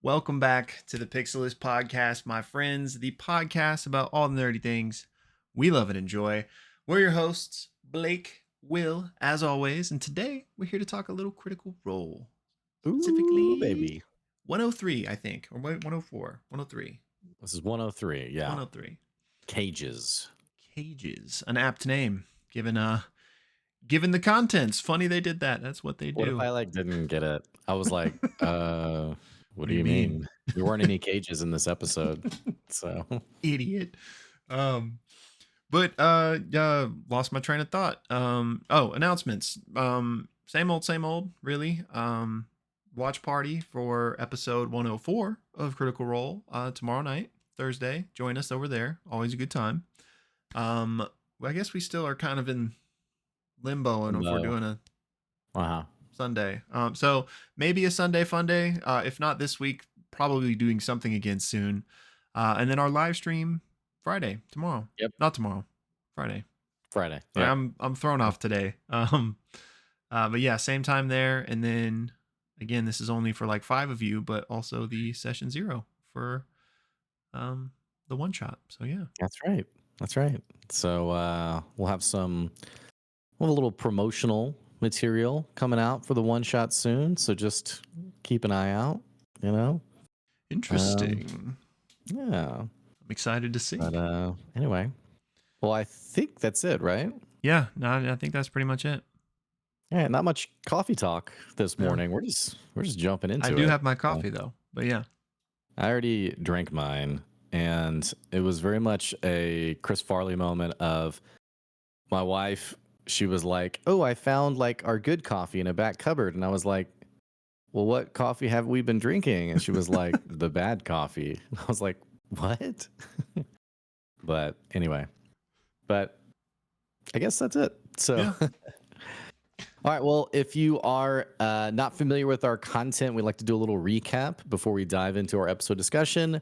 Welcome back to the Pixelists Podcast, my friends, the podcast about all the nerdy things we love and enjoy. We're your hosts, Blake, Will, as always, and today we're here to talk a little Critical Role. Ooh, Specifically, baby. 103, I think, or wait, 104, 103, This is 103. Yeah. 103. Cages. Cages, an apt name, given the contents. Funny they did that. That's what they What if do. I didn't get it? I was like, what do you mean? mean? There weren't any cages in this episode. So Idiot. Um, But lost my train of thought. Announcements. Same old, really. Watch party for episode 104 of Critical Role tomorrow night, Thursday. Join us over there. Always a good time. Well, I guess we still are kind of in limbo and if we're doing a Sunday. So maybe a Sunday fun day. If not this week, probably doing something again soon. And then our live stream Friday, tomorrow. Yep. Not tomorrow. Friday. Friday. Yeah. I'm thrown off today. But yeah, same time there. And then again, this is only for like 5 of you, but also the session 0 for the one shot. So yeah. That's right. So we'll have a little promotional material coming out for the one shot soon. So just keep an eye out, Interesting. Yeah. I'm excited to see. But anyway. Well, I think that's it, right? Yeah, no, I think that's pretty much it. Yeah, not much coffee talk this morning. We're just jumping into it. I do have my coffee though, but yeah. I already drank mine, and it was very much a Chris Farley moment of my wife. She was like, "Oh, I found our good coffee in a back cupboard," and I was like, "Well, what coffee have we been drinking?" And she was like, "The bad coffee." I was like, "What?" But anyway. But I guess that's it. So, Yeah. All right. Well, if you are not familiar with our content, we like to do a little recap before we dive into our episode discussion.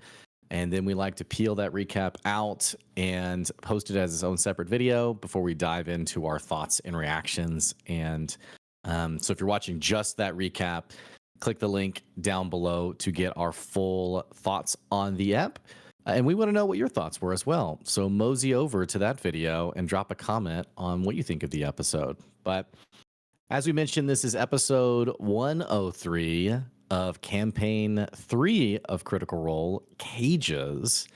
And then we like to peel that recap out and post it as its own separate video before we dive into our thoughts and reactions. And so if you're watching just that recap, click the link down below to get our full thoughts on the ep. And we want to know what your thoughts were as well. So mosey over to that video and drop a comment on what you think of the episode. But as we mentioned, this is episode 103 of campaign 3 of Critical Role, Cages.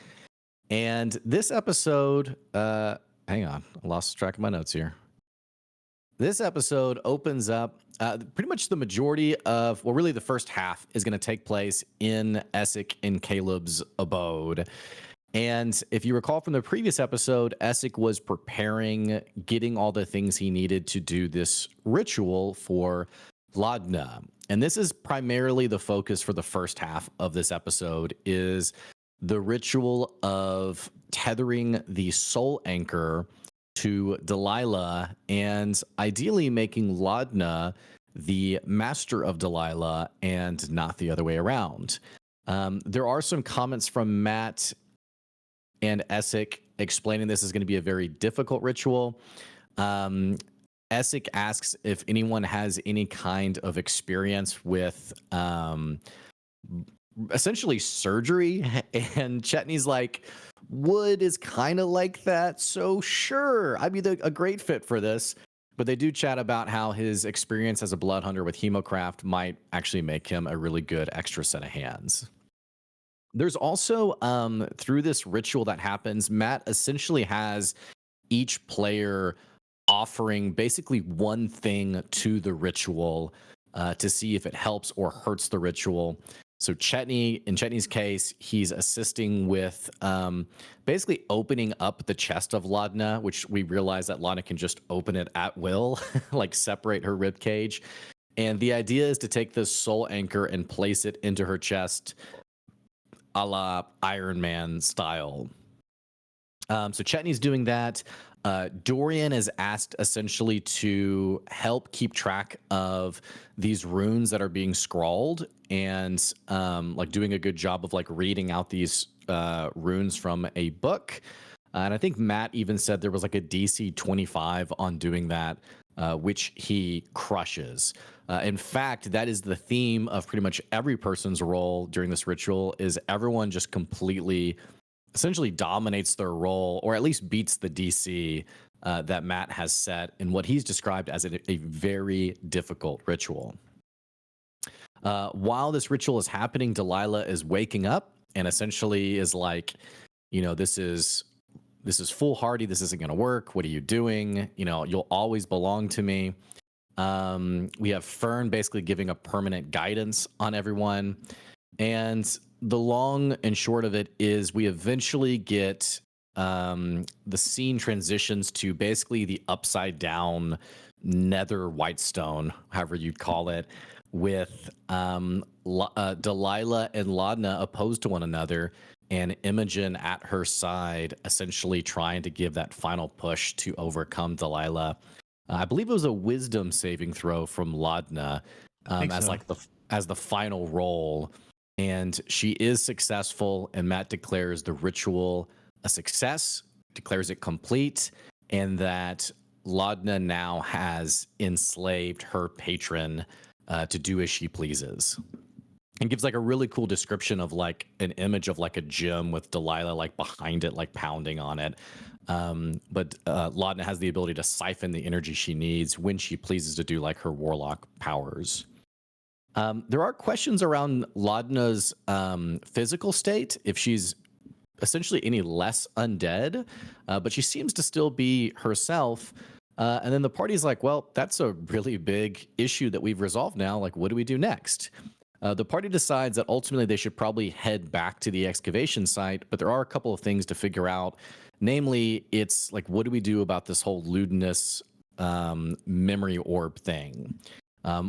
And this episode, hang on, I lost track of my notes here. This episode opens up pretty much the majority of, well, really the first half is going to take place in Essek and Caleb's abode. And if you recall from the previous episode, Essek was preparing, getting all the things he needed to do this ritual for Laudna. And this is primarily the focus for the first half of this episode, is the ritual of tethering the soul anchor to Delilah and ideally making Laudna the master of Delilah and not the other way around. There are some comments from Matt and Essek explaining this is going to be a very difficult ritual. Essek asks if anyone has any kind of experience with essentially surgery, and Chetney's like, wood is kind of like that, so sure, I'd be a great fit for this. But they do chat about how his experience as a blood hunter with Hemocraft might actually make him a really good extra set of hands. There's also, through this ritual that happens, Matt essentially has each player offering basically one thing to the ritual to see if it helps or hurts the ritual. So Chetney, in Chetney's case, he's assisting with basically opening up the chest of Laudna, which we realize that Laudna can just open it at will, like separate her rib cage. And the idea is to take this soul anchor and place it into her chest, a la Iron Man style. So Chetney's doing that. Dorian is asked essentially to help keep track of these runes that are being scrawled and doing a good job of reading out these runes from a book. And I think Matt even said there was a DC 25 on doing that, which he crushes. In fact, that is the theme of pretty much every person's role during this ritual. Is everyone just completely, essentially dominates their role, or at least beats the DC that Matt has set in what he's described as a very difficult ritual. While this ritual is happening, Delilah is waking up and essentially is like, this is foolhardy. This isn't going to work. What are you doing? You'll always belong to me. We have Fern basically giving a permanent guidance on everyone. And the long and short of it is we eventually get the scene transitions to basically the upside down nether whitestone, however you'd call it, with Delilah and Laudna opposed to one another, and Imogen at her side, essentially trying to give that final push to overcome Delilah. I believe it was a wisdom saving throw from Laudna as so. like as the final roll, and she is successful. And Matt declares the ritual a success, declares it complete, and that Laudna now has enslaved her patron to do as she pleases. And gives like a really cool description of like an image of like a gym with Delilah like behind it, like pounding on it. But Laudna has the ability to siphon the energy she needs when she pleases to do like her warlock powers. There are questions around Laudna's physical state, if she's essentially any less undead, but she seems to still be herself. And then the party's like, well, that's a really big issue that we've resolved now. Like, what do we do next? The party decides that ultimately they should probably head back to the excavation site, but there are a couple of things to figure out. Namely, it's like, what do we do about this whole Ludinus memory orb thing?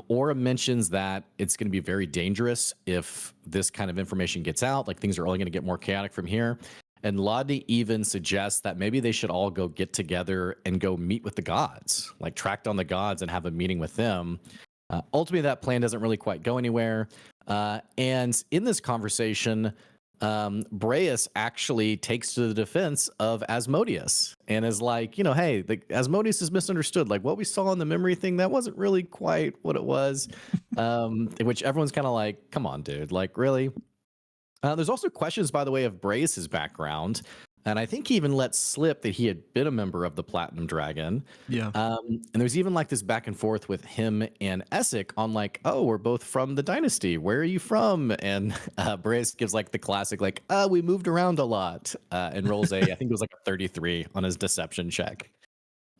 Aura mentions that it's going to be very dangerous if this kind of information gets out. Like, things are only going to get more chaotic from here. And Laudna even suggests that maybe they should all go get together and go meet with the gods, like track down the gods and have a meeting with them. Ultimately, that plan doesn't really quite go anywhere. And in this conversation, Breus actually takes to the defense of Asmodeus and is like, hey, Asmodeus is misunderstood. Like, what we saw in the memory thing, that wasn't really quite what it was. Which everyone's kind of like, come on, dude, like, really? There's also questions, by the way, of Breus's background. And I think he even let slip that he had been a member of the Platinum Dragon. Yeah. And there's even like this back and forth with him and Essek on like, oh, we're both from the dynasty. Where are you from? And Breus gives like the classic, like, we moved around a lot, and rolls I think it was like a 33 on his deception check.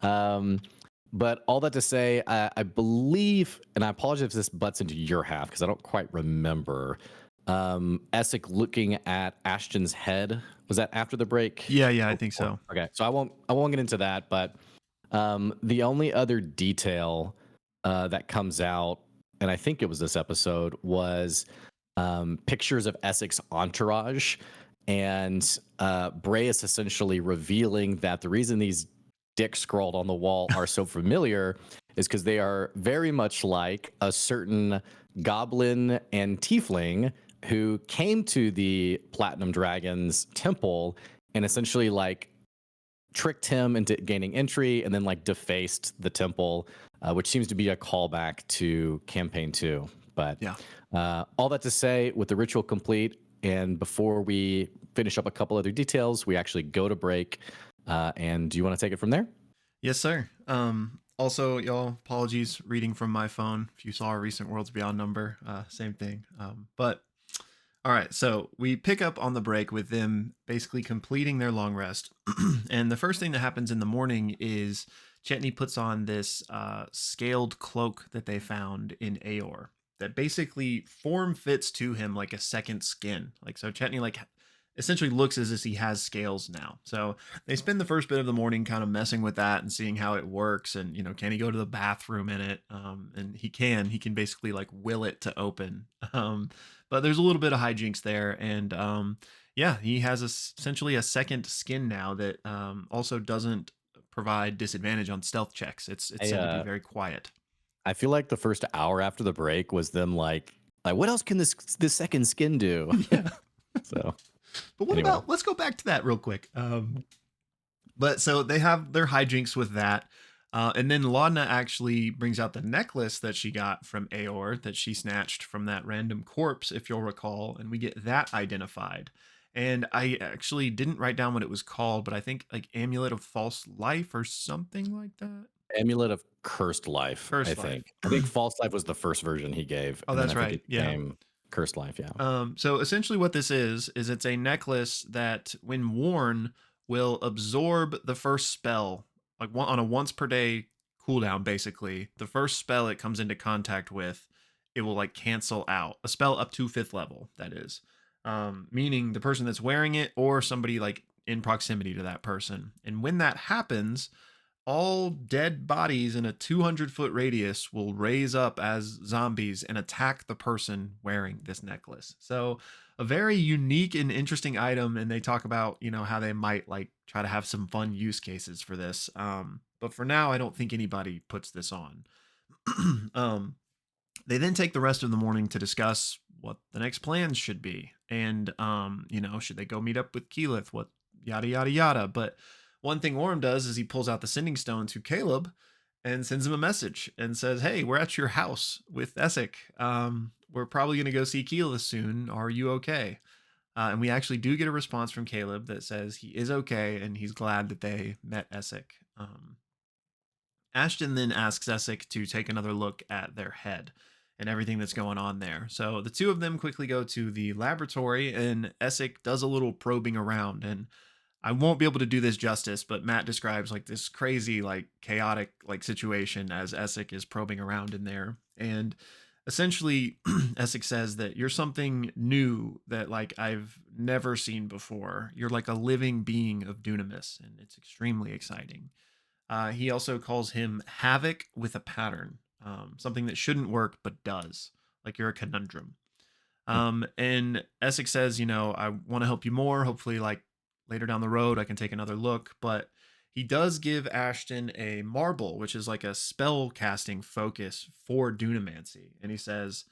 But all that to say, I believe, and I apologize if this butts into your half because I don't quite remember. Essek looking at Ashton's head. Was that after the break? Yeah, I think so. Okay, so I won't get into that, but the only other detail that comes out, and I think it was this episode, was pictures of Essek's entourage, and Breus essentially revealing that the reason these dicks scrawled on the wall are so familiar is because they are very much like a certain goblin and tiefling who came to the Platinum Dragon's temple and essentially like tricked him into gaining entry and then like defaced the temple, which seems to be a callback to campaign 2. But yeah, all that to say, with the ritual complete, and before we finish up a couple other details, we actually go to break. And do you want to take it from there? Yes, sir. Also, y'all, apologies reading from my phone. If you saw our recent Worlds Beyond number, same thing. But all right, so we pick up on the break with them basically completing their long rest. And the first thing that happens in the morning is Chetney puts on this scaled cloak that they found in Aor that basically form fits to him like a second skin. Like, so Chetney like essentially looks as if he has scales now. So they spend the first bit of the morning kind of messing with that and seeing how it works. And, can he go to the bathroom in it? And he can basically like will it to open. But there's a little bit of hijinks there. And yeah, he has essentially a second skin now that also doesn't provide disadvantage on stealth checks. It's said to be very quiet. I feel like the first hour after the break was them like what else can this second skin do? Yeah. So, but what about, let's go back to that real quick. But so they have their hijinks with that. And then Laudna actually brings out the necklace that she got from Aor that she snatched from that random corpse, if you'll recall, and we get that identified. And I actually didn't write down what it was called, but I think like Amulet of False Life or something like that. Amulet of Cursed Life, I Cursed Life. think. I think False Life was the first version he gave, Oh, and then that's I think right. it Yeah. became Cursed Life. Yeah. So essentially, what this is it's a necklace that, when worn, will absorb the first spell, like on a once per day cooldown. Basically, the first spell it comes into contact with, it will like cancel out a spell up to 5th level. That is, meaning the person that's wearing it or somebody like in proximity to that person. And when that happens, all dead bodies in a 200-foot radius will raise up as zombies and attack the person wearing this necklace. So, a very unique and interesting item. And they talk about, how they might like try to have some fun use cases for this. But for now, I don't think anybody puts this on. um, they then take the rest of the morning to discuss what the next plans should be. And, should they go meet up with Keyleth? What, yada, yada, yada. But one thing Orm does is he pulls out the sending stone to Caleb and sends him a message and says, "Hey, we're at your house with Essek. We're probably going to go see Keyleth soon. Are you okay?" And we actually do get a response from Caleb that says he is okay and he's glad that they met Essek. Ashton then asks Essek to take another look at their head and everything that's going on there. So the two of them quickly go to the laboratory, and Essek does a little probing around. And I won't be able to do this justice, but Matt describes like this crazy, like chaotic, like situation as Essek is probing around in there. And essentially, Essek says that you're something new that like I've never seen before. You're like a living being of Dunamis, and it's extremely exciting. He also calls him Havoc with a pattern, something that shouldn't work but does, like you're a conundrum. And Essex says, I want to help you more. Hopefully, like later down the road, I can take another look. But he does give Ashton a marble, which is like a spell casting focus for Dunamancy. And he says,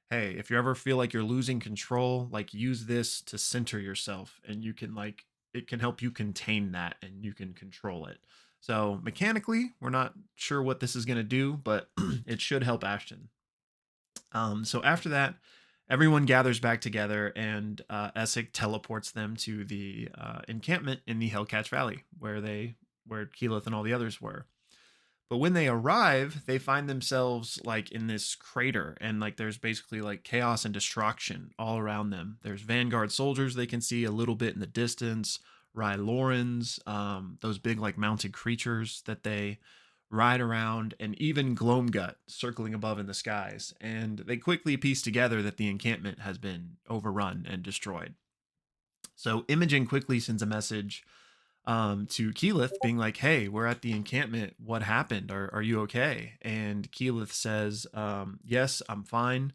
"Hey, if you ever feel like you're losing control, like use this to center yourself, and you can like it can help you contain that and you can control it." So mechanically, we're not sure what this is going to do, but it should help Ashton. So after that, everyone gathers back together, and Essek teleports them to the encampment in the Hellcatch Valley, where Keyleth and all the others were. But when they arrive, they find themselves like in this crater, and like there's basically like chaos and destruction all around them. There's Vanguard soldiers they can see a little bit in the distance, Rylorans, those big like mounted creatures that they ride around, and even Gloamgut circling above in the skies. And they quickly piece together that the encampment has been overrun and destroyed. So Imogen quickly sends a message to Keyleth being like, "Hey, we're at the encampment. What happened? Are you okay?" And Keyleth says, "Yes, I'm fine.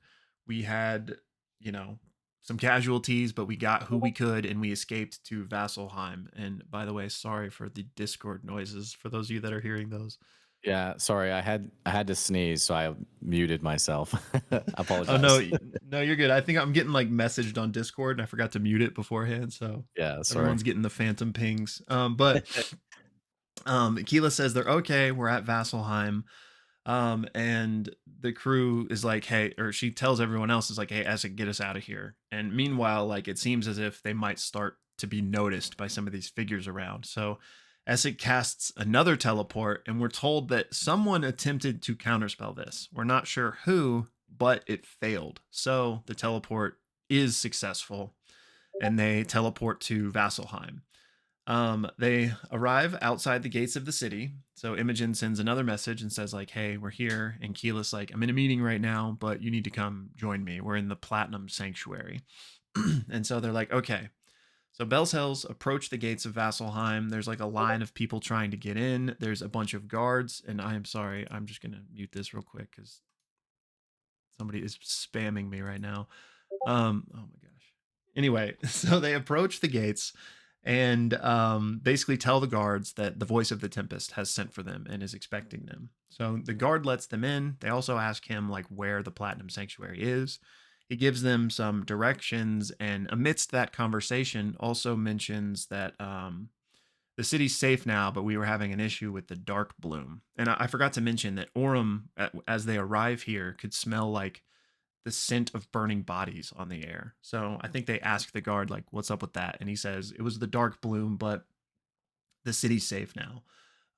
We had, you know, some casualties, but we got who we could and we escaped to Vasselheim." And by the way, sorry for the Discord noises for those of you that are hearing those. Yeah, sorry, I had to sneeze, so I muted myself. I Oh no, apologize. no, you're good. I think I'm getting like messaged on Discord and I forgot to mute it beforehand, so Yeah, sorry. everyone's getting the phantom pings. But Keela says they're okay. We're at Vasselheim. And the crew is like, "Hey," or she tells everyone else, is like, "Hey, Essek, get us out of here." And meanwhile, like it seems as if they might start to be noticed by some of these figures around. So Essek casts another teleport, and we're told that someone attempted to counterspell this. We're not sure who, but it failed. So the teleport is successful, and they teleport to Vasselheim. They arrive outside the gates of the city. So Imogen sends another message and says, like, "Hey, we're here." And Keyleth's like, "I'm in a meeting right now, but you need to come join me. We're in the Platinum Sanctuary." And so they're like, "Okay." So Bells approach the gates of Vasselheim. There's like a line of people trying to get in. There's a bunch of guards, and I am sorry, I'm just gonna mute this real quick because somebody is spamming me right now. Oh my gosh. Anyway, so they approach the gates and basically tell the guards that the voice of the Tempest has sent for them and is expecting them. So the guard lets them in. They also ask him like where the Platinum Sanctuary is. He gives them some directions, and amidst that conversation, also mentions that the city's safe now, but we were having an issue with the dark bloom. And I forgot to mention that Orem, as they arrive here, could smell like the scent of burning bodies on the air. So I think they ask the guard, like, what's up with that? And he says, it was the dark bloom, but the city's safe now.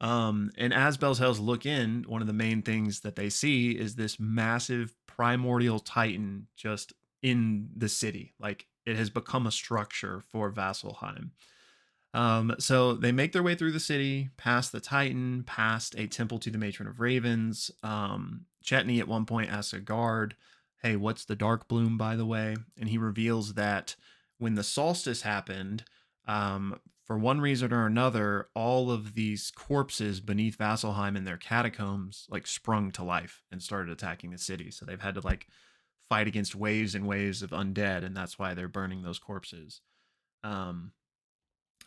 And as Bell's Hells look in, one of the main things that they see is this massive primordial titan just in the city. Like it has become a structure for Vasselheim. So they make their way through the city, past the Titan, past a temple to the Matron of Ravens. Chetney at one point asks a guard, hey, what's the dark bloom, by the way? And he reveals that when the solstice happened, for one reason or another, all of these corpses beneath Vasselheim in their catacombs like sprung to life and started attacking the city. So they've had to like fight against waves and waves of undead, and that's why they're burning those corpses.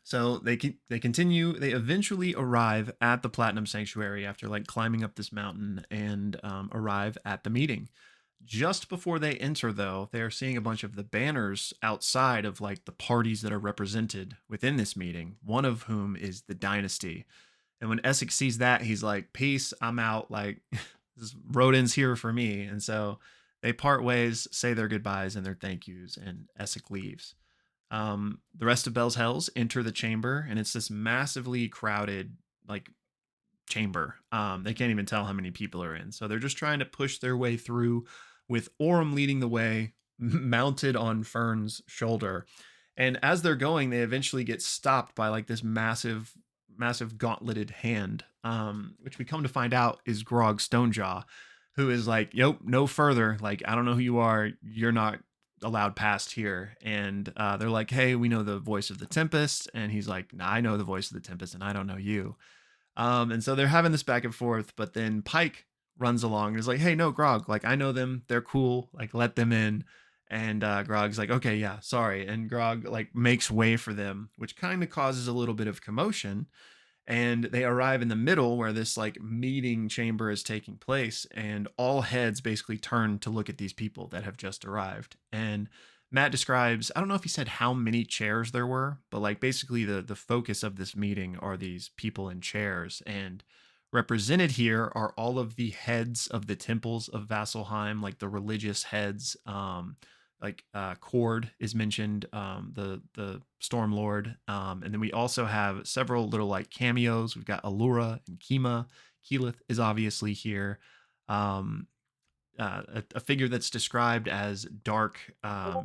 So they continue. They eventually arrive at the Platinum Sanctuary after like climbing up this mountain and arrive at the meeting. Just before they enter, though, they are seeing a bunch of the banners outside of like the parties that are represented within this meeting. One of whom is the Dynasty. And when Essex sees that, he's like, "Peace, I'm out. Like, Rodin's here for me." And so they part ways, say their goodbyes and their thank yous, and Essex leaves. The rest of Bell's Hells enter the chamber, and it's this massively crowded like chamber. They can't even tell how many people are in, so they're just trying to push their way through, with Orem leading the way, mounted on Fern's shoulder. And as they're going, they eventually get stopped by like this massive, massive gauntleted hand, which we come to find out is Grog Stonejaw, who is like, "Yep, no further. Like, I don't know who you are. You're not allowed past here." And they're like, "Hey, we know the voice of the Tempest," and he's like, "Nah, I know the voice of the Tempest, and I don't know you." And so they're having this back and forth, but then Pike runs along and is like, "Hey, no, Grog, like I know them, they're cool, like let them in." And Grog's like, "Okay, yeah, sorry." And Grog like makes way for them, which kind of causes a little bit of commotion. And they arrive in the middle where this like meeting chamber is taking place, and all heads basically turn to look at these people that have just arrived. And Matt describes, I don't know if he said how many chairs there were, but like basically the focus of this meeting are these people in chairs. And represented here are all of the heads of the temples of Vasselheim, like the religious heads. Cord is mentioned, the Storm Lord, and then we also have several little like cameos. We've got Allura and Kima. Keyleth is obviously here. Um, a figure that's described as dark,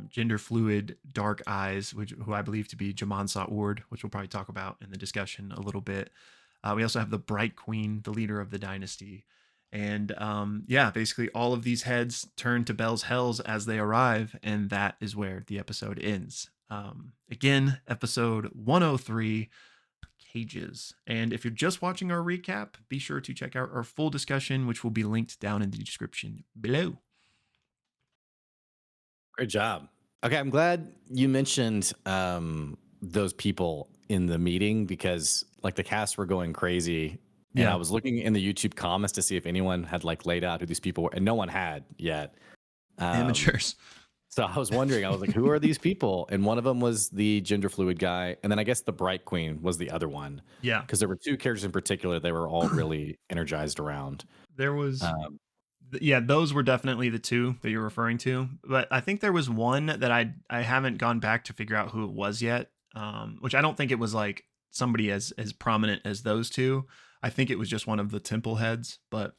gender fluid, dark eyes, who I believe to be Jaman Sa'ord, which we'll probably talk about in the discussion a little bit. We also have the Bright Queen, the leader of the dynasty. And yeah, basically all of these heads turn to Bell's Hells as they arrive, and that is where the episode ends. Again, episode 103, Cages. And if you're just watching our recap, be sure to check out our full discussion, which will be linked down in the description below. Great job. Okay, I'm glad you mentioned those people in the meeting, because like the cast were going crazy. And Yeah. I was looking in the YouTube comments to see if anyone had like laid out who these people were, and no one had yet. Amateurs. So I was wondering, I was like, who are these people? And one of them was the gender fluid guy. And then I guess the Bright Queen was the other one. Yeah. Because there were two characters in particular they were all really energized around. There was, yeah, those were definitely the two that you're referring to. But I think there was one that I haven't gone back to figure out who it was yet, which I don't think it was like somebody as prominent as those two. I think it was just one of the temple heads, but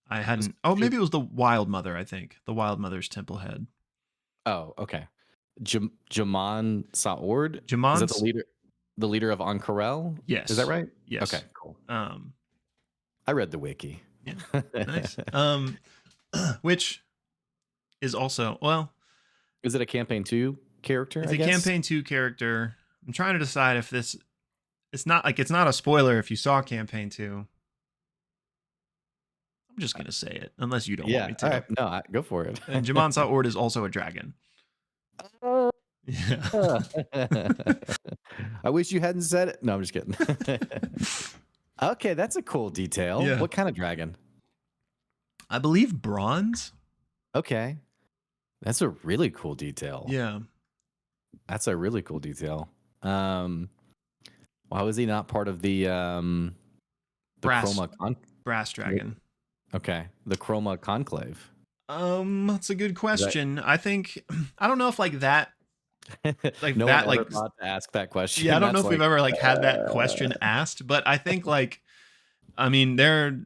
I hadn't. Oh, maybe it was the Wild Mother. I think the Wild Mother's temple head. Oh, okay. Jaman Sa'ord? Is that Jaman's the leader of Ankarel? Yes. Is that right? Yes. Okay, cool. Um, I read the wiki. Yeah. Nice. Which is also, well, is it a campaign 2 character? It's I a guess? campaign 2 character. I'm trying to decide if this, it's not a spoiler if you saw campaign 2. I'm just gonna say it, unless you don't want me to. All right. No, go for it. And Jaman Sa'ord is also a dragon. Yeah. I wish you hadn't said it. No, I'm just kidding. Okay, that's a cool detail. Yeah. What kind of dragon? I believe bronze. Okay. That's a really cool detail. Yeah. That's a really cool detail. Wow, Why was he not part of the Brass Chroma brass dragon. Okay, the Chroma Conclave. That's a good Is that question. I think I don't know if like that no one that ever like thought to ask that yeah, I question? don't know That's if we've like, ever like had that question asked, but I think like I mean they're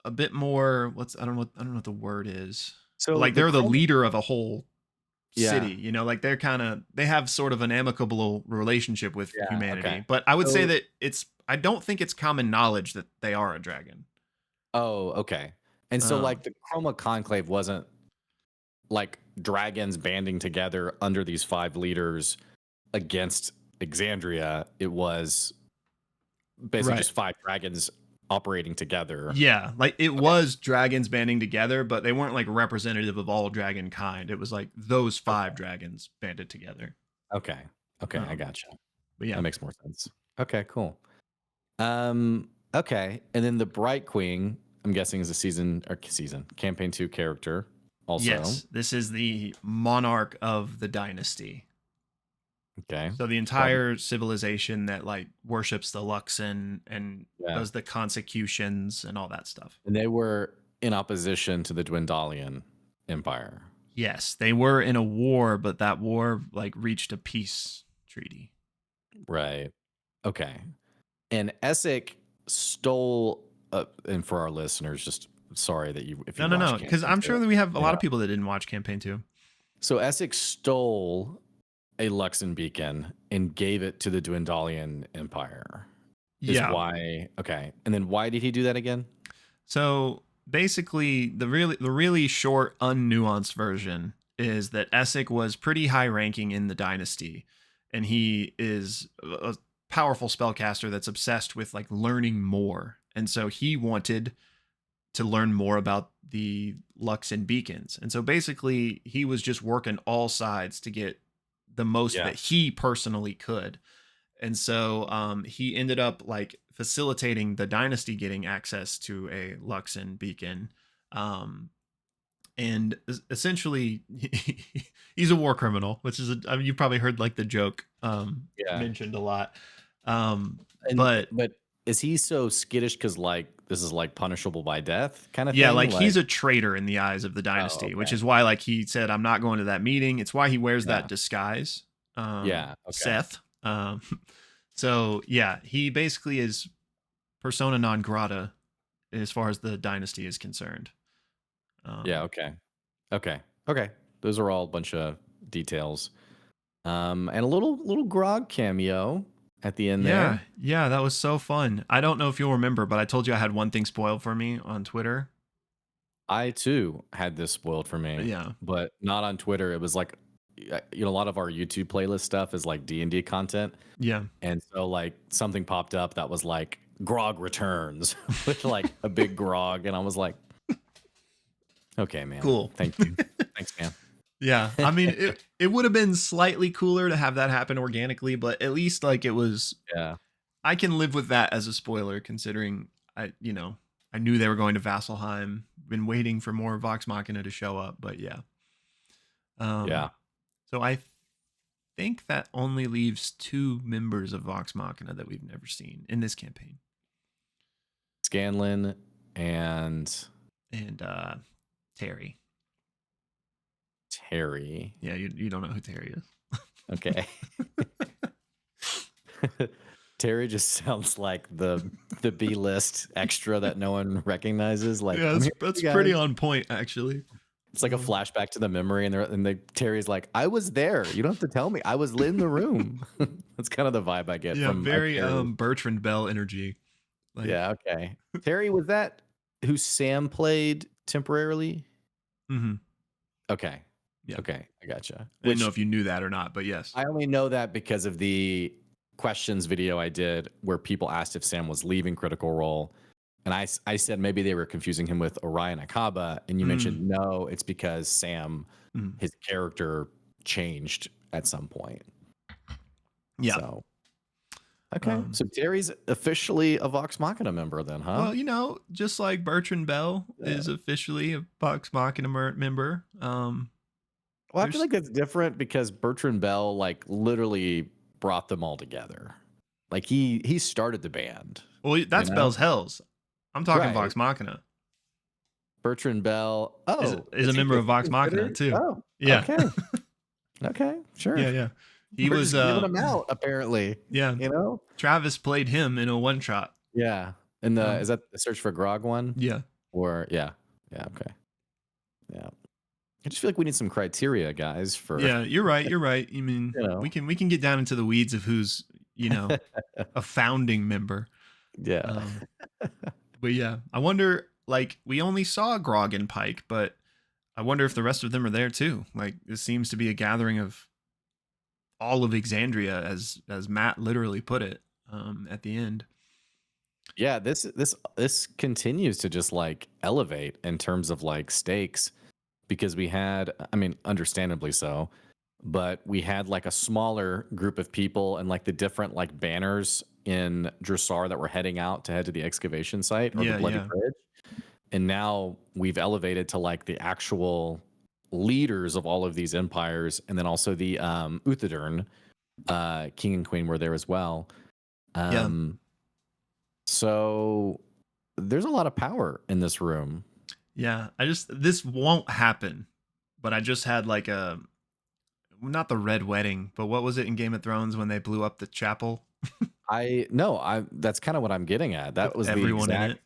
a bit more I don't know what the word is. But so like the they're the Chroma. leader of a whole city, Yeah, you know, like they have sort of an amicable relationship with yeah, okay. humanity. But I would say So, that I don't think it's common knowledge that they are a dragon. oh, okay. And so, Um like, the Chroma Conclave wasn't like dragons banding together under these 5 leaders against Exandria. It was basically right. just 5 dragons operating together. Yeah, like it Okay, was dragons banding together, but they weren't like representative of all dragon kind. It was like those okay, 5 dragons banded together. okay, okay, I Um, gotcha. but That yeah, makes more sense. Okay, cool. Okay, and then the Bright Queen, I'm guessing is a season campaign 2 character also. yes, this is the monarch of the dynasty. Okay. So the Probably, entire civilization that like worships the Luxon and yeah. does the consecutions and all that stuff. And they were in opposition to the Dwendalian Empire. Yes, they were in a war, but that war like reached a peace treaty. Right. Okay. And Essek stole, and for our listeners, just sorry that you, if No, you no, watch no, because campaign I'm two. sure that we have a Yeah. lot of people that didn't watch campaign 2. So Essek stole a Luxon beacon and gave it to the Dwendalian Empire. Is Yeah. why, okay. And then why did he do that again? So basically, the really short, unnuanced version is that Essek was pretty high ranking in the dynasty, and he is a powerful spellcaster that's obsessed with like learning more. And so he wanted to learn more about the Luxon beacons. And so basically, he was just working all sides to get the most Yeah. that he personally could. And so he ended up like facilitating the dynasty getting access to a Luxon beacon. Um, and essentially, he's a war criminal, which is I mean, you've probably heard like the joke Yeah. mentioned a lot. Um, And, but but is he so skittish because, like, this is like punishable by death kind of yeah, thing? like Like, he's a traitor in the eyes of the oh, dynasty, which okay. is why like he said, "I'm not going to that meeting." It's why he wears that Yeah. disguise, Yeah. Okay. Seth. So yeah, he basically is persona non grata as far as the dynasty is concerned. Yeah. Um, Okay. Okay. Okay. Those are all a bunch of details. And a little Grog cameo at the end yeah, there. yeah, that was so fun. I don't know if you'll remember, but I told you I had one thing spoiled for me on Twitter. I too had this spoiled for me, Yeah, but not on Twitter. It was like, a lot of our YouTube playlist stuff is like D&D content, yeah, and so like something popped up that was like Grog returns with like a big Grog, and I was like, okay, man, cool. thank you, thanks, man. Yeah, I mean, it would have been slightly cooler to have that happen organically, but at least like it was. Yeah, I can live with that as a spoiler, considering I knew they were going to Vasselheim. Been waiting for more Vox Machina to show up, but yeah. yeah. Um, so I think that only leaves 2 members of Vox Machina that we've never seen in this campaign. Scanlan and And Terry. Terry. Yeah, you don't know who Terry is. Okay. Terry just sounds like the B list extra that no one recognizes. Like, Yeah, I'm here, that's you pretty guys. on point actually. It's like a flashback to the memory, and Terry's like, "I was there. You don't have to tell me. I was in the room." That's kind of the vibe I get Yeah, from very Terry. Bertrand Bell energy. Like, Yeah. Okay. Terry, was that who Sam played temporarily? mm-hmm. Okay. Yeah. Okay. I gotcha. I didn't know Which if you knew that or not, but yes. I only know that because of the questions video I did where people asked if Sam was leaving Critical Role. And I said maybe they were confusing him with Orion Akaba. And you mentioned, no, it's because Sam, his character changed at some point. Yeah. So, okay. So Terry's officially a Vox Machina member then, huh? Well, just like Bertrand Bell is officially a Vox Machina member. Well, I feel like that's different because Bertrand Bell like literally brought them all together. Like he started the band, Well, you that's know? Bell's Hells. I'm talking Right. Vox Machina. Bertrand Bell. Oh, Is a member is of he Vox Machina considered? too. Oh, Yeah. okay. Okay, sure. Yeah, yeah. He We're was just giving them out apparently, yeah. you know? Travis played him in a one shot. Yeah. And the Um is that the Search for Grog one? yeah. Or yeah. Yeah, okay. Yeah. I just feel like we need some criteria, guys, for Yeah, you're right. You're right. I mean, you know. we can get down into the weeds of who's, a founding member. Yeah. Um but yeah, I wonder like we only saw Grog and Pike, but I wonder if the rest of them are there too. Like this seems to be a gathering of all of Exandria as Matt literally put it at the end. Yeah, this continues to just like elevate in terms of like stakes because we had, I mean, understandably so, but we had like a smaller group of people and like the different like banners in Dressar that were heading out to head to the excavation site or the Yeah, Bloody yeah. Bridge. And now we've elevated to like the actual leaders of all of these empires, and then also the Uthadern king and queen were there as well. Yeah. Um, so there's a lot of power in this room. Yeah. This won't happen. But I just had like a not the red wedding, but what was it in Game of Thrones when they blew up the chapel I no, I that's kind of what I'm getting at. That with was the everyone in exact it?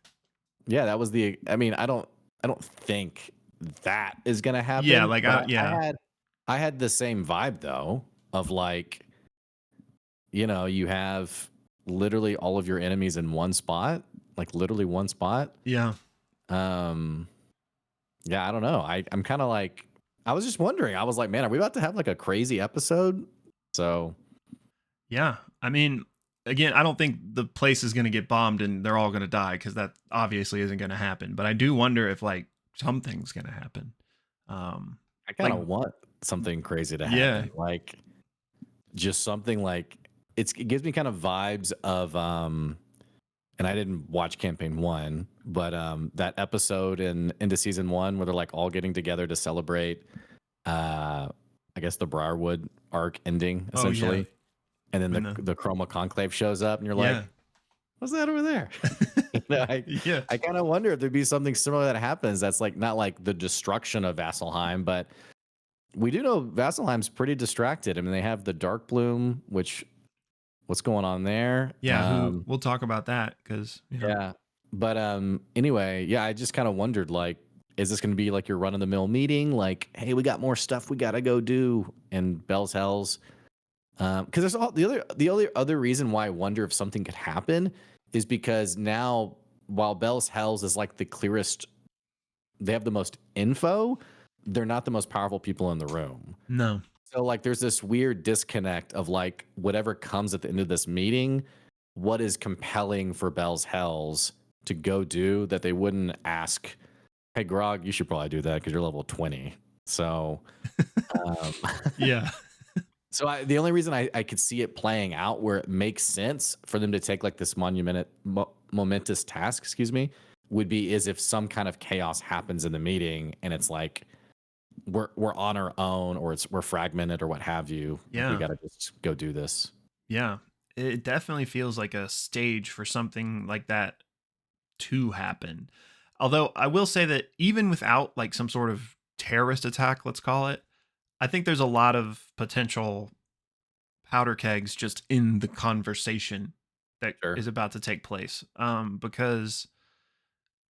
yeah, that was the I mean, I don't think that is gonna Yeah, happen, like but yeah. I had the same vibe though of like, you have literally all of your enemies in one spot, like literally one spot. Yeah. Um yeah, I don't know. I'm kind of like I was just wondering. I was like, man, are we about to have like a crazy episode? So, Yeah. I mean, again, I don't think the place is going to get bombed and they're all going to die because that obviously isn't going to happen. But I do wonder if like something's going to happen. Um, I kind like, of want something crazy to yeah, happen. Like just something like it gives me kind of vibes of and I didn't watch campaign 1, but that episode in into season 1 where they're like all getting together to celebrate I guess the Briarwood arc ending oh yeah, essentially. And then when the the Chroma Conclave shows up and you're yeah, like, what's that over there? I, yeah, I kind of wonder if there'd be something similar that happens that's like not like the destruction of Vasselheim, but we do know Vasselheim's pretty distracted. I mean, they have the Dark Bloom, which what's going on there? yeah. Who we'll talk about that because Yeah. But anyway, yeah, I just kind of wondered like, is this gonna be like your run of the mill meeting? Like, hey, we got more stuff we gotta go do and Bell's Hells. Because there's all the other reason why I wonder if something could happen is because now while Bell's Hells is like the clearest, they have the most info, they're not the most powerful people in the room. no, So like there's this weird disconnect of like whatever comes at the end of this meeting, what is compelling for Bell's Hells to go do that they wouldn't ask, hey Grog, you should probably do that because you're level 20. So um, yeah, So the only reason I could see it playing out where it makes sense for them to take like this momentous task, excuse me, would be is if some kind of chaos happens in the meeting and it's like we're on our own or we're fragmented or what have you. Like we yeah, gotta just go do this. yeah. It definitely feels like a stage for something like that to happen. Although I will say that even without like some sort of terrorist attack, let's call it, I think there's a lot of potential powder kegs just in the conversation that Sure. is about to take place. Because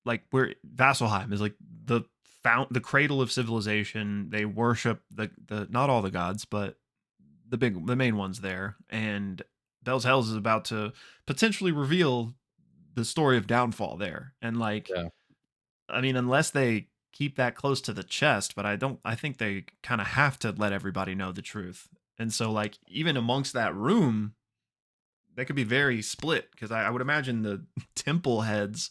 like we're Vasselheim is like the cradle of civilization. They worship the not all the gods, but the main ones there. And Bell's Hells is about to potentially reveal the story of downfall there. And like Yeah. I mean, unless they keep that close to the chest, but I think they kind of have to let everybody know the truth. And so like even amongst that room, they could be very split because I would imagine the temple heads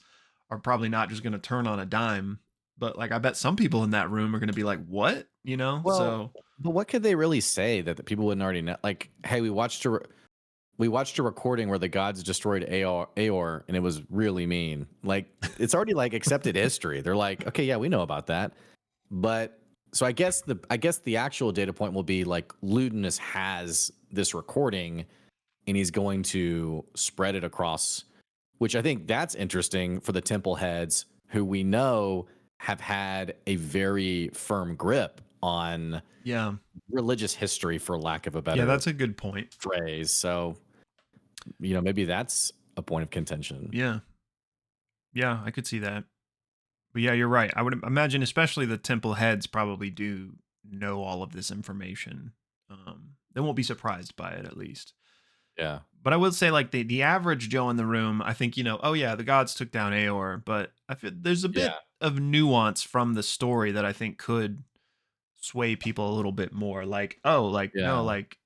are probably not just going to turn on a dime, but like I bet some people in that room are going to be like, "What?" You know? Well, So but what could they really say that the people wouldn't already know? Like, hey, we watched a recording where the gods destroyed Aor and it was really mean. Like it's already like accepted history. They're like, okay, yeah, we know about that. But so I guess the actual data point will be like Ludinus has this recording and he's going to spread it across, which I think that's interesting for the temple heads who we know have had a very firm grip on Yeah. religious history, for lack of a Yeah, better that's a good point. phrase. So, maybe that's a point of contention. Yeah. Yeah, I could see that. But yeah, you're right. I would imagine, especially the temple heads, probably do know all of this information. They won't be surprised by it, at least. Yeah. But I will say, like the average Joe in the room, I think oh yeah, the gods took down Aor, but I feel there's a Yeah. bit of nuance from the story that I think could sway people a little bit more. Like, oh, like no, Yeah. like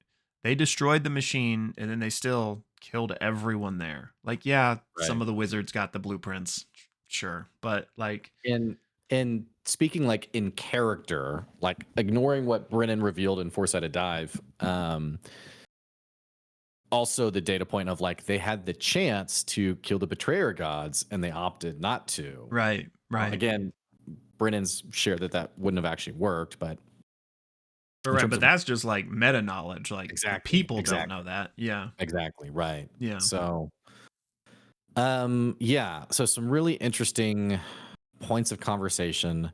they destroyed the machine and then they still killed everyone there. Like, yeah, some Right. of the wizards got the blueprints, sure, but like, And speaking like in character, like ignoring what Brennan revealed in Four-Sided Dive, also the data point of like they had the chance to kill the betrayer gods and they opted not to. right, right. Again, Brennan's shared that that wouldn't have actually worked, but in Right, terms but of that's just like meta knowledge. Like the exactly, people don't know exactly, that. Yeah, exactly, right. yeah, So, yeah, so some really interesting points of conversation,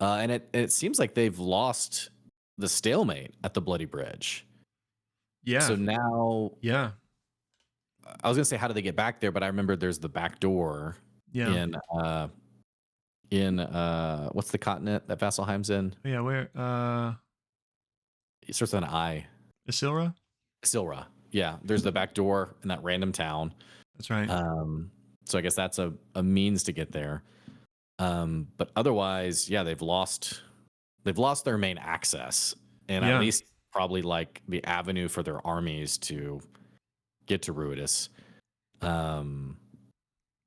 and it seems like they've lost the stalemate at the Bloody Bridge. yeah, So now yeah, I was gonna say, how do they get back there? But I remember there's the back door yeah, in what's the continent that Vasselheim's in? yeah. Where It starts with an I. Isilra? Silra. Yeah, there's the back door in that random town. That's right. Um, so I guess that's a means to get there. But otherwise, yeah, they've lost their main access and at Yeah, least probably like the avenue for their armies to get to Ruidus. Um,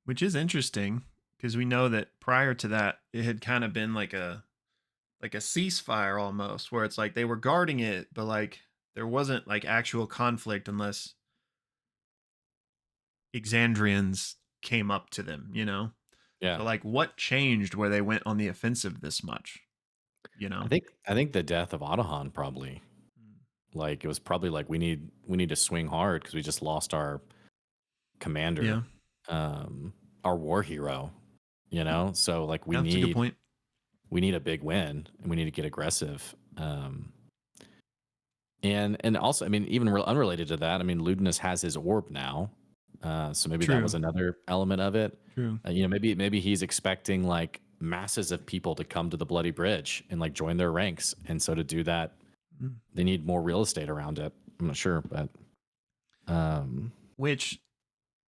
which is interesting because we know that prior to that, it had kind of been like a ceasefire almost, where it's like they were guarding it, but like there wasn't like actual conflict unless Exandrians came up to them, you know? yeah, So like what changed where they went on the offensive this much, you I know? think I think the death of Otahan probably Mm. like it was probably like we need to swing hard because we just lost our Yeah, commander, um, our war hero, So like we that's a good need point. we need a big win and we need to get aggressive. And also, I mean, even unrelated to that, I mean, Ludinus has his orb now, so maybe that was True, another element of it. true. Maybe he's expecting like masses of people to come to the Bloody Bridge and like join their ranks, and so to do that, Mm. they need more real estate around it. I'm not sure, but um, Which,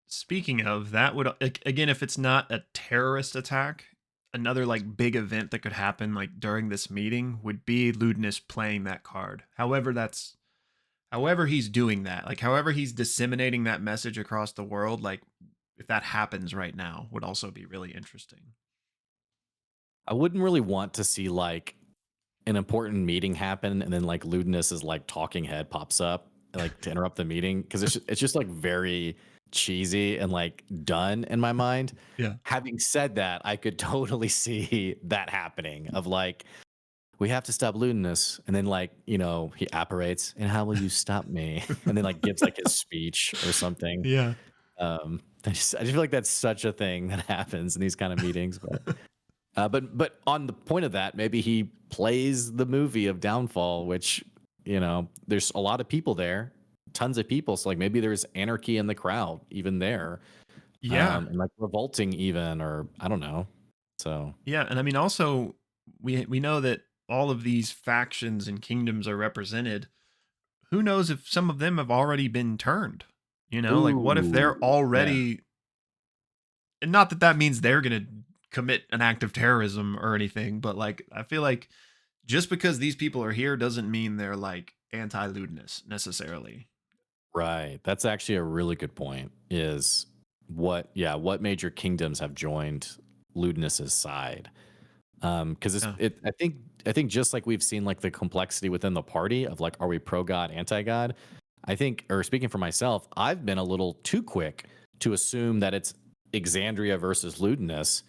speaking of, that would again, if it's not a terrorist attack, another like big event that could happen like during this meeting would be Ludinus playing that card. However he's doing that, like however he's disseminating that message across the world, like if that happens right now, would also be really interesting. I wouldn't really want to see like an important meeting happen and then like Ludinus's like talking head pops up like to interrupt the meeting because it's just like very cheesy and like done in my mind. Yeah. Having said that, I could totally see that happening of like we have to stop Ludinus and then like he apparates and how will you stop me and then like gives like his speech or something. Yeah. I just feel like that's such a thing that happens in these kind of meetings, but on the point of that, maybe he plays the movie of Downfall, which there's a lot of people there, tons of people. So like maybe there's anarchy in the crowd even there, Yeah. and like revolting even, or I don't know. So Yeah, and I mean also we know that all of these factions and kingdoms are represented. Who knows if some of them have already been turned? You know, like what if they're ooh, yeah, already, and not that that means they're going to commit an act of terrorism or anything, but like I feel like just because these people are here doesn't mean they're like anti-lewdness necessarily. right. That's actually a really good point. Is what major kingdoms have joined Ludinus's side? Because Yeah. I think just like we've seen like the complexity within the party of like, are we pro God, anti God? I think, or speaking for myself, I've been a little too quick to assume that it's Exandria versus Ludinus.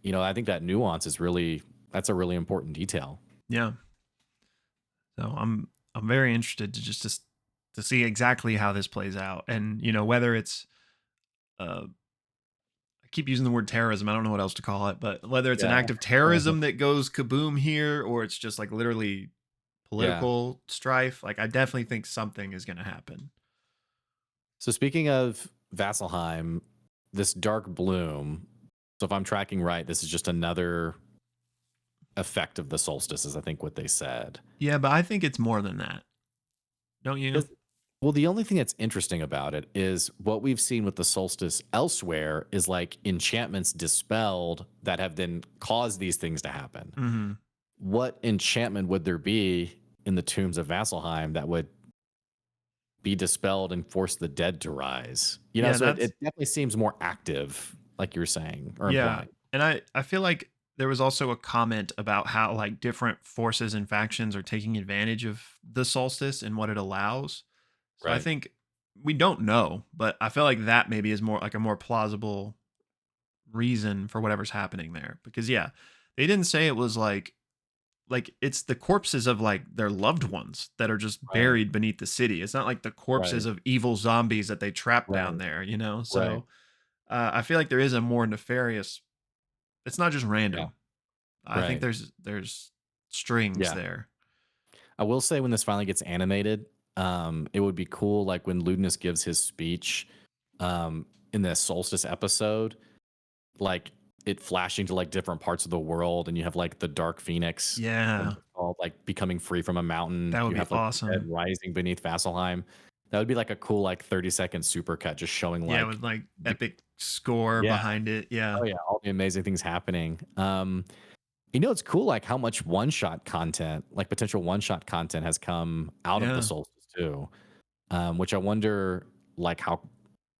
I think that nuance that's a really important detail. Yeah. So I'm very interested to to see exactly how this plays out, and whether it's uh, I keep using the word terrorism. I don't know what else to call it, but whether it's an Yeah. act of terrorism that goes kaboom here, or it's just like literally Yeah. political strife, like I definitely think something is going to happen. So speaking of Vasselheim, this dark bloom. So if I'm tracking right, this is just another effect of the solstices, I think what they said. Yeah, but I think it's more than that. Don't you? Well, the only thing that's interesting about it is what we've seen with the solstice elsewhere is like enchantments dispelled that have then caused these things to happen. Hmm. What enchantment would there be in the tombs of Vasselheim that would be dispelled and force the dead to rise? Yeah, So it that's definitely seems more active, like you're saying or yeah, implying. and I feel like there was also a comment about how like different forces and factions are taking advantage of the solstice and what it allows. So I Right. think we don't know, but I feel like that maybe is more like a more plausible reason for whatever's happening there. Because yeah, they didn't say it was like it's the corpses of like their loved ones that are just Right. buried beneath the city. It's not like the corpses Right. of evil zombies that they trapped down Right. there. Right. So I feel like there is a more nefarious. It's not just Yeah. random. I think Right. there's strings Yeah. there. I will say when this finally gets animated, it would be cool, like when Ludinus gives his speech in the Solstice episode, like it flashing to like different parts of the world, and you have like the Dark Phoenix, Yeah, called, like becoming free from a mountain. that would You be have like the dead awesome. rising beneath Vasselheim. That would be like a cool like 30-second supercut, just showing Yeah, like with like the epic score yeah, behind it. Yeah. oh yeah, all the amazing things happening. It's cool, like how much one shot content, like potential one shot content, has come out of the Yeah. Solstice too. Which I wonder, like how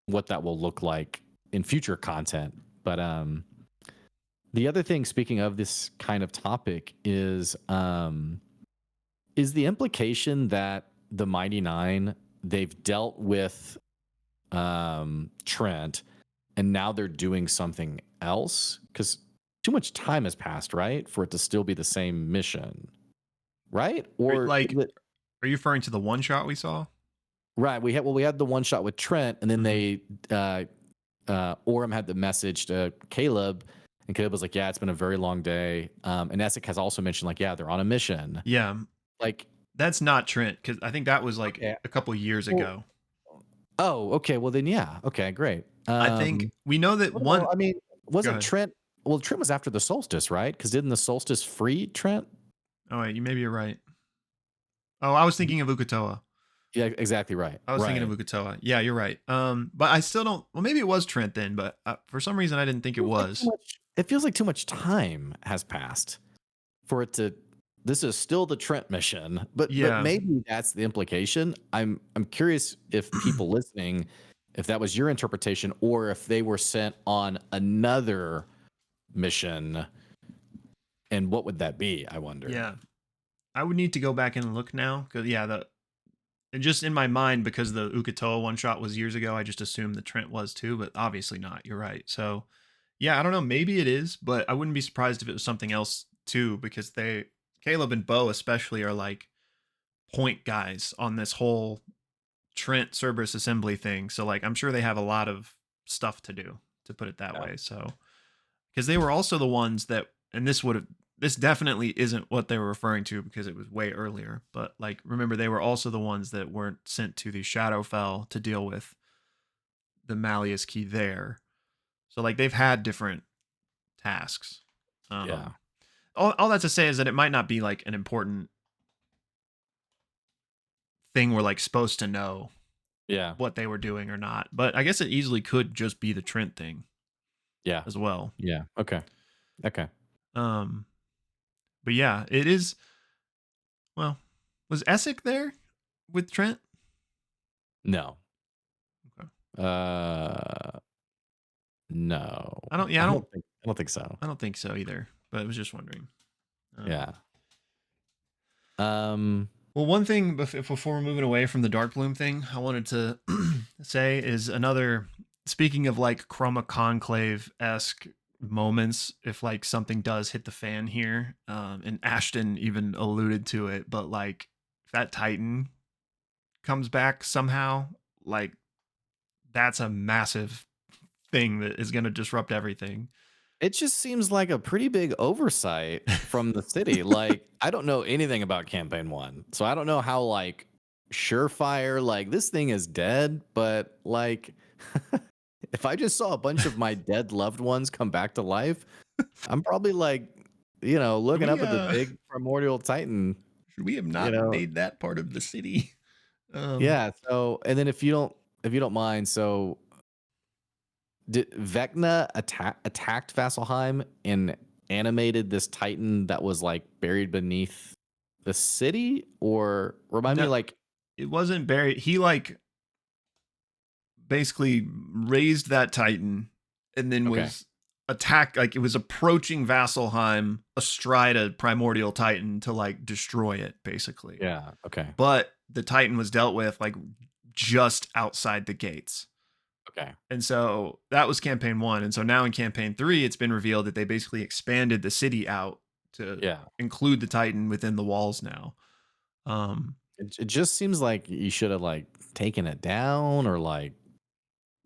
what that will look like in future content. But the other thing, speaking of this kind of topic, is the implication that the Mighty Nine, they've dealt with Trent, and now they're doing something else because too much time has passed, right, for it to still be the same mission, right? Or is Like, it are you referring to the one shot we saw? right? We had the one shot with Trent, and then Hmm. they Orem had the message to Caleb, and Caleb was like, "Yeah, it's been a very long day." And Essek has also mentioned like, "Yeah, they're on a mission." Yeah, Like, that's not Trent because I think that was like okay, a couple years well, ago. oh, okay, well then, yeah, okay, great. I think we know that Well, one. I mean, Go wasn't ahead. Trent? Well, Trent was after the solstice, right? Because didn't the solstice free Trent? Oh wait, you maybe you're right. Oh, I was thinking of Ukatoa. Yeah, exactly right. I was thinking of Right. Ukatoa. Yeah, you're right. But I still don't. Well, maybe it was Trent then, but for some reason I didn't think it Feels like too was. much. It feels like too much time has passed for it to. This is still the Trent mission, but Yeah. maybe that's the implication. I'm curious if people listening, if that was your interpretation, or if they were sent on another mission, and what would that be? I wonder. Yeah. I would need to go back and look now because yeah, the and just in my mind because the Ukatoa one shot was years ago, I just assumed that Trent was too, but obviously not. You're right. So yeah, I don't know. Maybe it is, but I wouldn't be surprised if it was something else too because they Caleb and Bo especially are like point guys on this whole Trent Cerberus assembly thing. So like I'm sure they have a lot of stuff to do, to put it that Yeah. way. So because they were also the ones that and this definitely isn't what they were referring to because it was way earlier, but like remember they were also the ones that weren't sent to the Shadowfell to deal with the Malleus key there. So like they've had different tasks. Yeah. All that to say is that it might not be like an important thing we're like supposed to know Yeah. what they were doing or not, but I guess it easily could just be the Trent thing Yeah. as well. Yeah. Okay. Okay. Um, but yeah, it is. Well, was Essek there with Trent? No. Okay. Uh, no. I don't. Yeah, I don't think. I don't think so. I don't think so either. But I was just wondering. Um, Yeah. Um. well, one thing before we're moving away from the Dark Bloom thing, I wanted to say is another. Speaking of like Chroma Conclave esque moments, if like something does hit the fan here, and Ashton even alluded to it, but like if that Titan comes back somehow, like that's a massive thing that is going to disrupt everything. It just seems like a pretty big oversight from the city. Like, I don't know anything about campaign 1. So I don't know how like surefire like this thing is dead, but like if I just saw a bunch of my dead loved ones come back to life, I'm probably like, Should looking we up at the big primordial titan, should we have you not know. made that part of the city? Um Yeah, so and then if you don't mind, so did Vecna attacked Vasselheim and animated this Titan that was like buried beneath the city? Or remind me, no, like, it wasn't buried. He like basically raised that Titan and then okay, was attacked, like it was approaching Vasselheim astride a primordial Titan to like destroy it basically. yeah, okay, But the Titan was dealt with like just outside the gates. okay, And so that was campaign 1. And so now in campaign 3 it's been revealed that they basically expanded the city out to yeah. include the Titan within the walls now. Um It just seems like you should have like taken it down or like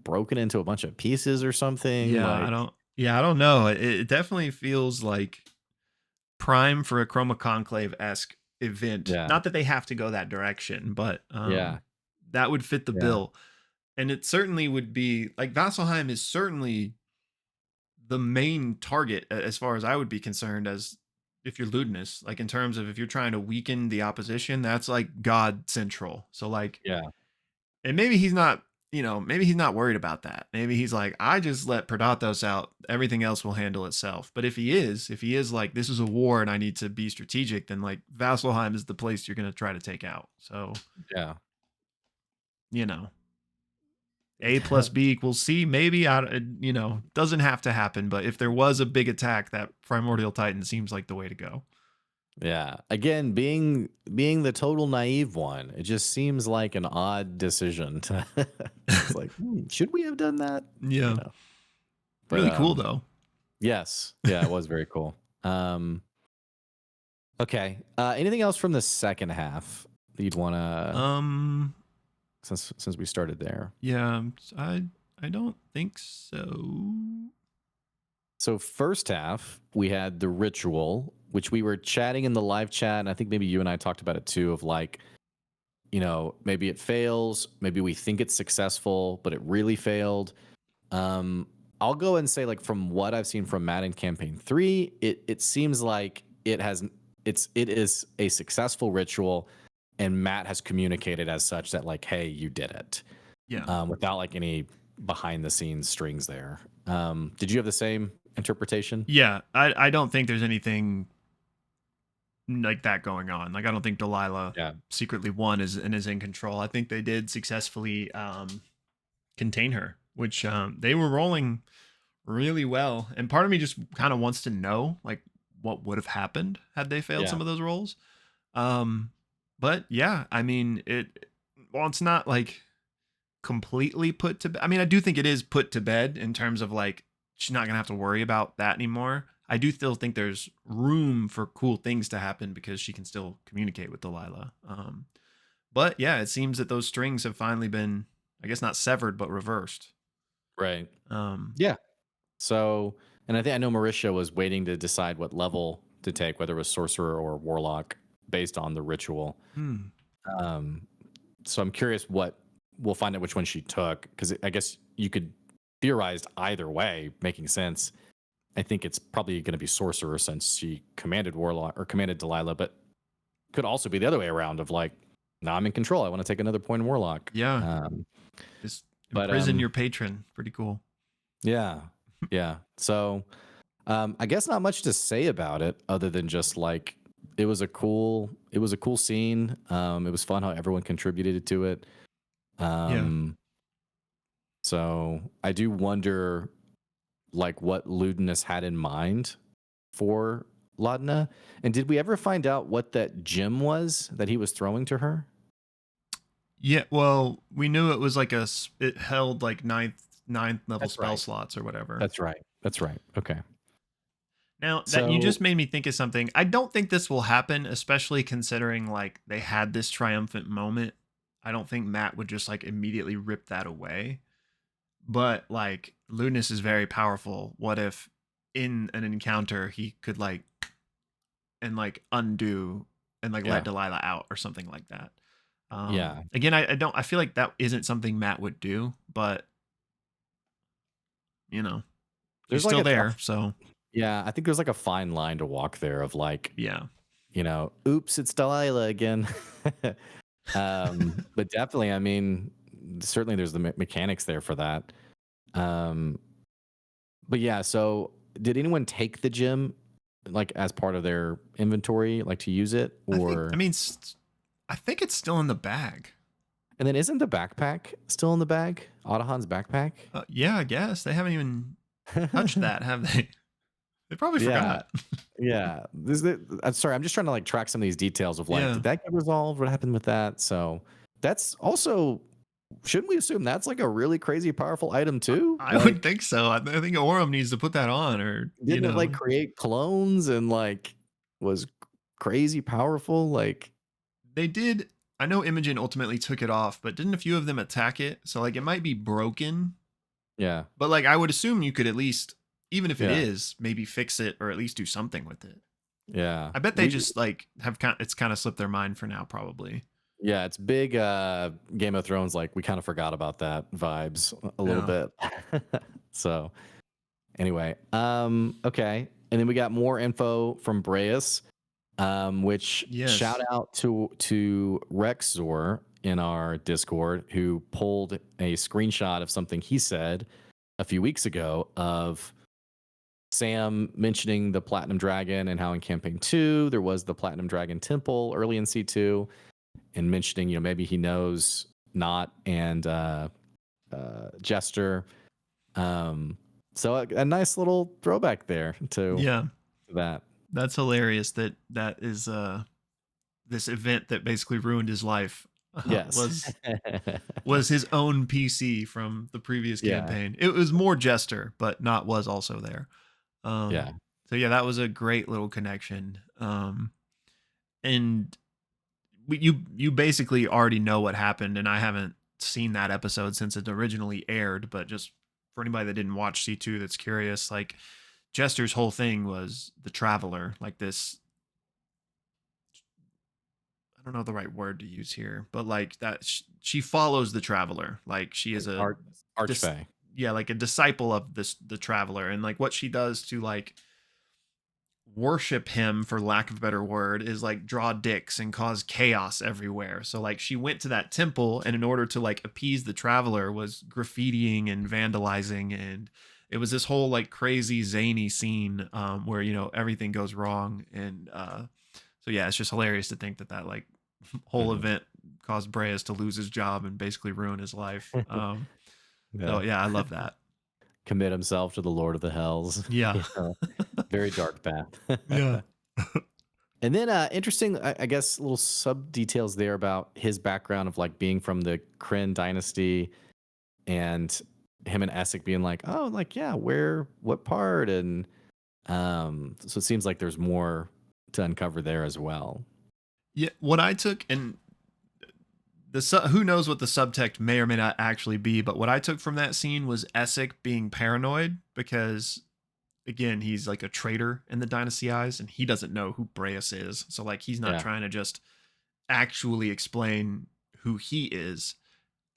broken into a bunch of pieces or something. yeah, Like, I don't know. It definitely feels like prime for a Chroma Conclave esque event. yeah, Not that they have to go that direction, but yeah, that would fit the yeah, bill. And it certainly would be like Vasselheim is certainly the main target as far as I would be concerned, as if you're Ludinus, like in terms of if you're trying to weaken the opposition, that's like God central. So like, yeah, and maybe he's not, maybe he's not worried about that. Maybe he's like, I just let Predatos out. Everything else will handle itself. But if he is like, this is a war and I need to be strategic, then like Vasselheim is the place you're going to try to take out. So, yeah. you know, A plus B equals C. Maybe doesn't have to happen. But if there was a big attack, that Primordial Titan seems like the way to go. Yeah. Again, being the total naive one, it just seems like an odd decision to it's like, should we have done that? You Yeah, know. But really cool though. yes. Yeah, it was very cool. Okay. Anything else from the second half that you'd want to Um, since we started there? yeah, I don't think so. So first half, we had the ritual, which we were chatting in the live chat, and I think maybe you and I talked about it too, of like, maybe it fails, maybe we think it's successful, but it really failed. Um, I'll go and say, like, from what I've seen from Madden Campaign 3, it seems like it is a successful ritual, and Matt has communicated as such that like, hey, you did it, Yeah. without like any behind the scenes strings there. Did you have the same interpretation? Yeah, I don't think there's anything like that going on. Like I don't think Delilah Yeah. secretly won and is in control. I think they did successfully contain her, which they were rolling really well. And part of me just kind of wants to know like what would have happened had they failed Yeah. some of those rolls. Um but yeah, I mean it's not like completely put to bed. I mean, I do think it is put to bed in terms of like she's not gonna have to worry about that anymore. I do still think there's room for cool things to happen because she can still communicate with Delilah. But yeah, it seems that those strings have finally been, I guess, not severed but reversed. Right. Um, Yeah. So, and I know Mauricia was waiting to decide what level to take, whether it was sorcerer or warlock, based on the ritual. hmm, Um, so I'm curious what we'll find out which one she took, because I guess you could theorize either way, making sense. I think it's probably going to be sorcerer since she commanded warlock or commanded Delilah, but could also be the other way around of like, now I'm in control. I want to take another point in warlock. yeah, just But imprison your patron. Pretty cool. yeah, yeah. So I guess not much to say about it other than just like it was a cool scene. It was fun how everyone contributed to it. Yeah. Um, so I do wonder like what Ludinus had in mind for Laudna. And did we ever find out what that gem was that he was throwing to her? Yeah, well, we knew it was like it held like ninth level That's spell right. slots or whatever. That's right. That's right. Okay. Now that you So just made me think of something. I don't think this will happen, especially considering like they had this triumphant moment. I don't think Matt would just like immediately rip that away. But like Lunas is very powerful. What if in an encounter he could like and like undo and like let Yeah. Delilah out or something like that. Yeah. Again, I don't I feel like that isn't something Matt would do, but you know, she's There's like still a there, so yeah, I think there's like a fine line to walk there of like, yeah. oops, it's Delilah again. But definitely, I mean, certainly there's the mechanics there for that. Um, but yeah, so did anyone take the gym like as part of their inventory, like to use it, I or mean, I think it's still in the bag. and then isn't the backpack still in the bag? Otahan's backpack? Yeah, I guess they haven't even touched that, have they? They probably Yeah, forgot. yeah. I'm sorry, I'm just trying to like track some of these details of like, Yeah, did that get resolved? What happened with that? So that's also, shouldn't we assume that's like a really crazy powerful item too? I would Like, think so. I think Orem needs to put that on, or didn't it like create clones and like was crazy powerful? Like, they did. I know Imogen ultimately took it off, but didn't a few of them attack it? So like it might be broken, yeah, but like I would assume you could at least, even if it yeah, is, maybe fix it or at least do something with it. yeah. I bet they just like have it's kind of slipped their mind for now, probably. Yeah, it's big Game of Thrones, like we kind of forgot about that vibes a little Yeah. bit. So anyway, okay. And then we got more info from Breas, which shout Yes. out to Rexor in our Discord, who pulled a screenshot of something he said a few weeks ago of Sam mentioning the Platinum Dragon and how in campaign 2 there was the Platinum Dragon Temple early in C2, and mentioning, maybe he knows Not and Jester. So a nice little throwback there to Yeah. that. That's hilarious that is this event that basically ruined his life Yes. was his own PC from the previous Yeah. campaign. It was more Jester, but Not was also there. Yeah. So yeah, that was a great little connection. And you basically already know what happened, and I haven't seen that episode since it originally aired, but just for anybody that didn't watch C2 that's curious, like Jester's whole thing was the traveler, like this, I don't know the right word to use here, but like that she follows the traveler. Like she is Like a dis, Archfey. yeah, like a disciple of the traveler, and like what she does to like worship him, for lack of a better word, is like draw dicks and cause chaos everywhere. So like she went to that temple, and in order to like appease the traveler was graffitiing and vandalizing, and it was this whole like crazy zany scene where everything goes wrong. And so yeah, it's just hilarious to think that like whole Mhm. event caused Breas to lose his job and basically ruin his life. So Yeah. yeah, I love that. Commit himself to the Lord of the Hells. Yeah. Very dark path. Yeah. And then interesting, I guess, little sub details there about his background of like being from the Kryn dynasty, and him and Essek being like, oh, like, yeah, where, what part? And so it seems like there's more to uncover there as well. Yeah, what I took, and who knows what the subtext may or may not actually be, but what I took from that scene was Essek being paranoid because, again, he's like a traitor in the dynasty eyes, and he doesn't know who Breas is. So like he's not Yeah. trying to just actually explain who he is.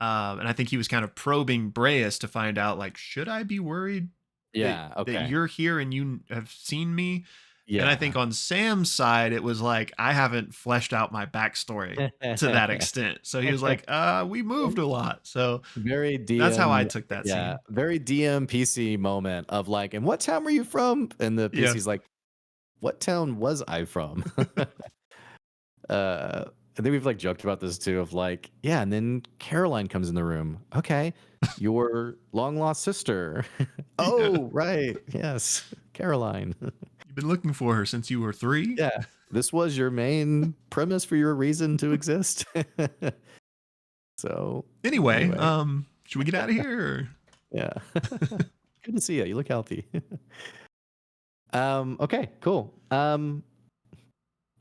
And I think he was kind of probing Breas to find out, like, should I be worried that Yeah. that Okay. you're here and you have seen me? And I Yeah. think on Sam's side, it was like, I haven't fleshed out my backstory to that extent. So he was like, we moved a lot. So Very that's how I DM. took that Yeah. scene. Very DM PC moment of like, and what town were you from? And the Yeah. PC's like, what town was I from? uh I think we've like joked about this too of like, yeah, and then Caroline comes in the room. Okay, your long lost sister. Yeah. Oh, right. Yes. Caroline. You've been looking for her since you were 3. Yeah. This was your main premise for your reason to exist. So Anyway, anyway, should we get out of here? yeah. Good to see you. You look healthy. Okay, cool.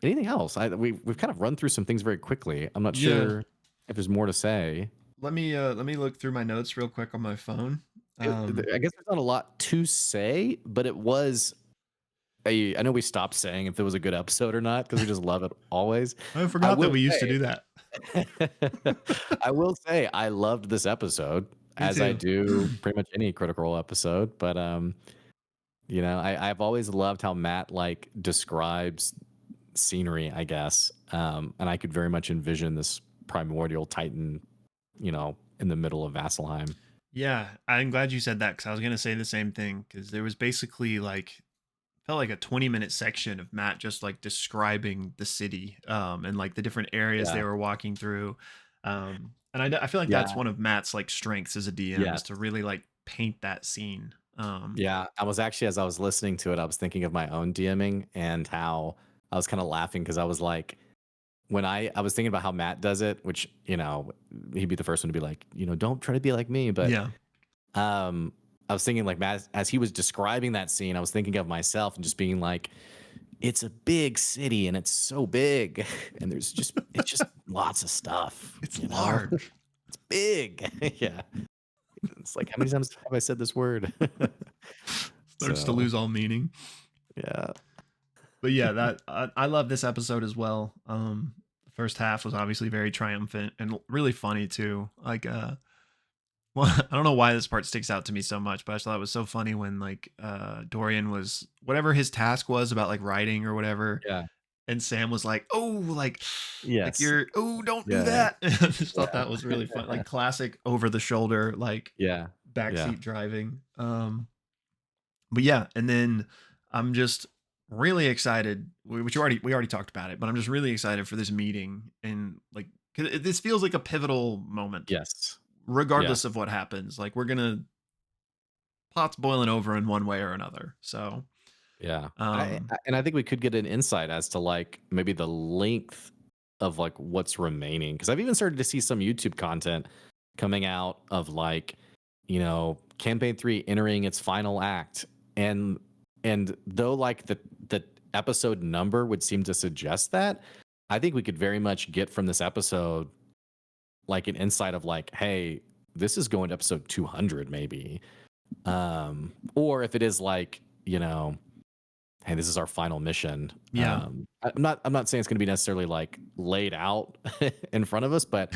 Anything else? We've kind of run through some things very quickly. I'm not Yeah. sure. if there's more to say. Let me look through my notes real quick on my phone. I guess there's not a lot to say, but it was I know we stopped saying if it was a good episode or not because we just love it always. I I forgot that will we used to say do that. I will say I loved this episode Me as I too. do pretty much any Critical Role episode, but I've always loved how Matt like describes scenery, I guess. And I could very much envision this primordial titan, in the middle of Vasselheim. Yeah, I'm glad you said that because I was gonna say the same thing because there was basically like felt like a 20-minute section of Matt just like describing the city and like the different areas they Yeah. were walking through. And I feel like that's Yeah. one of Matt's like strengths as a DM is Yes. to really like paint that scene. Yeah. I was actually, as I was listening to it, I was thinking of my own DMing and how I was kind of laughing because I was like, when I was thinking about how Matt does it, which, he'd be the first one to be like, don't try to be like me. But Yeah. I was thinking like Matt, as he was describing that scene, I was thinking of myself and just being like, it's a big city and it's so big and it's just lots of stuff, It's you know? large. It's big. Yeah. It's like, how many times have I said this word? Starts to So, lose all meaning. yeah. But yeah, that I love this episode as well. The first half was obviously very triumphant and really funny too. Like well, I don't know why this part sticks out to me so much, but I just thought it was so funny when like Dorian was whatever his task was about like writing or whatever, Yeah. and Sam was like, "Oh, like Yes. you're don't do Yeah. that." I just thought that was really fun, Yeah. like classic over the shoulder like Yeah. Yeah. backseat driving. But yeah, and then I'm just really excited, which we already talked about it, but I'm just really excited for this meeting and like 'cause this feels like a pivotal moment Yes. regardless Yes. of what happens. Like we're gonna pot's boiling over in one way or another. So, Yeah. um, And I think we could get an insight as to like maybe the length of like what's remaining because I've even started to see some YouTube content coming out of like, campaign 3 entering its final act and though like the episode number would seem to suggest that, I think we could very much get from this episode like an insight of like, hey, this is going to episode 200 maybe. Or if it is like, hey, this is our final mission. yeah, I'm not saying it's going to be necessarily like laid out in front of us, but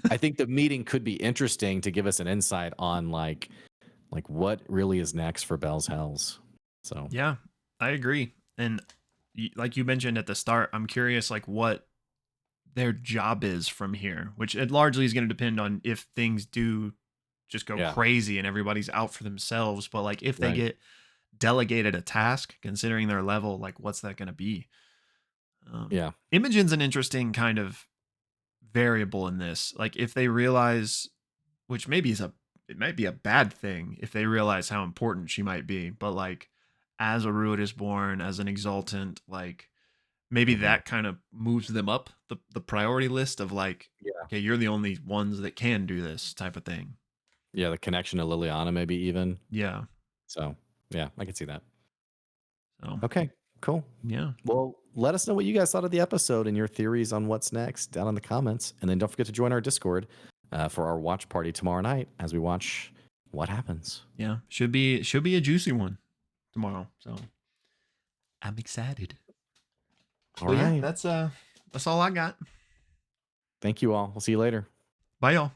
I think the meeting could be interesting to give us an insight on like what really is next for Bell's Hells. So yeah, I agree. And like you mentioned at the start, I'm curious like what their job is from here, which it largely is going to depend on if things do just go yeah, crazy and everybody's out for themselves. But like if they right, get delegated a task, considering their level, like what's that going to be? yeah, Imogen's an interesting kind of variable in this. Like if they realize, which maybe it might be a bad thing if they realize how important she might be, but like as a Ruid is born, as an exaltant, like maybe hmm, that kind of moves them up the priority list of like, yeah, okay, you're the only ones that can do this type of thing. yeah. The connection to Liliana, maybe even. Yeah. So yeah, I can see that. So Okay, cool. yeah. Well, let us know what you guys thought of the episode and your theories on what's next down in the comments. And then don't forget to join our Discord for our watch party tomorrow night as we watch what happens. Yeah. Should be a juicy one tomorrow. So I'm excited. All But yeah, right. that's all I got. Thank you all. We'll see you later. Bye y'all.